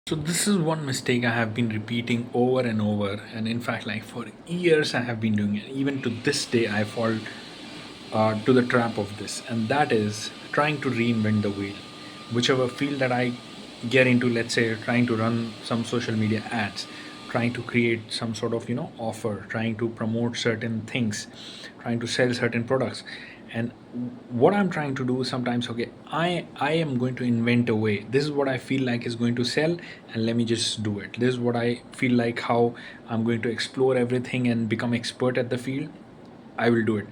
So this is one mistake I have been repeating over and over, and in fact, like for years, I have been doing it. Even to this day, I fall to the trap of this, and that is trying to reinvent the wheel. Whichever field that I get into, let's say trying to run some social media ads, trying to create some sort of offer, trying to promote certain things, trying to sell certain products, and what I'm trying to do sometimes, okay, I am going to invent a way. This is what I feel like is going to sell, and let me just do it. This is what I feel like, how I'm going to explore everything and become expert at the field. I will do it.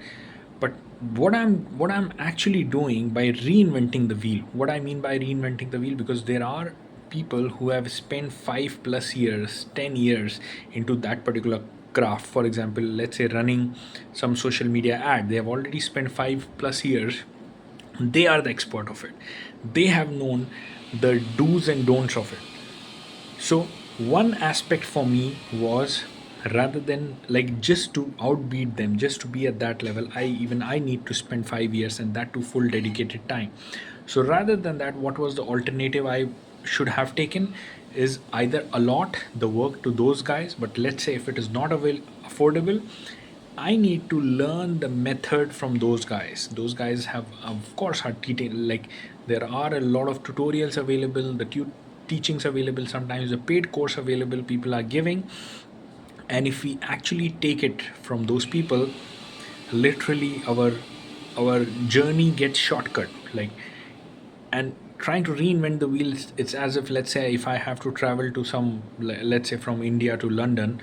But what I'm actually doing by reinventing the wheel, what I mean by reinventing the wheel, because there are people who have spent 5 plus years, 10 years into that particular craft. For example, let's say running some social media ad, they have already spent 5 plus years. They are the expert of it. They have known the do's and don'ts of it. So one aspect for me was, rather than like just to outbeat them, just to be at that level, I need to spend 5 years, and that to full dedicated time. So rather than that, what was the alternative I should have taken is either allot the work to those guys, but let's say if it is not affordable, I need to learn the method from those guys. Those guys have, of course, are teaching. Like there are a lot of tutorials available, the teachings available. Sometimes a paid course available. People are giving, and if we actually take it from those people, literally our journey gets shortcut. Like, and trying to reinvent the wheel, it's as if, let's say if I have to travel to some, let's say from India to London,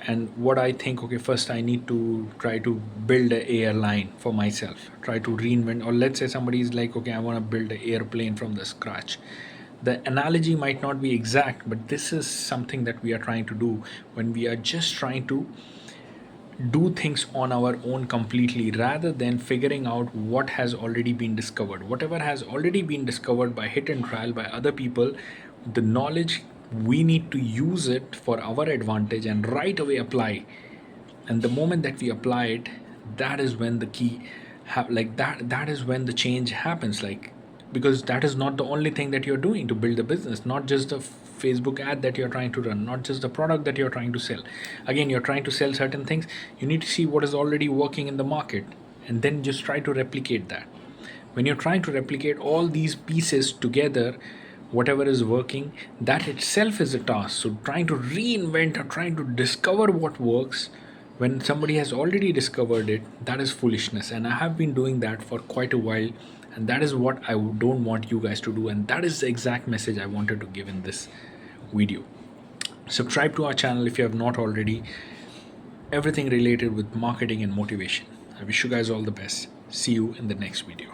and what I think, okay, first I need to try to build an airline for myself, try to reinvent. Or let's say somebody is like, okay, I want to build an airplane from the scratch. The analogy might not be exact, but this is something that we are trying to do when we are just trying to do things on our own completely, rather than figuring out what has already been discovered. Whatever has already been discovered by hit and trial by other people, the knowledge, we need to use it for our advantage and right away apply. And the moment that we apply it, that is when the key like that is when the change happens. Like, because that is not the only thing that you're doing to build a business, not just the Facebook ad that you're trying to run, not just the product that you're trying to sell. Again, you're trying to sell certain things, you need to see what is already working in the market, and then just try to replicate that. When you're trying to replicate all these pieces together, whatever is working, that itself is a task. So trying to reinvent or trying to discover what works when somebody has already discovered it, that is foolishness. And I have been doing that for quite a while, and that is what I don't want you guys to do, and that is the exact message I wanted to give in this video. Subscribe to our channel if you have not already. Everything related with marketing and motivation. I wish you guys all the best. See you in the next video.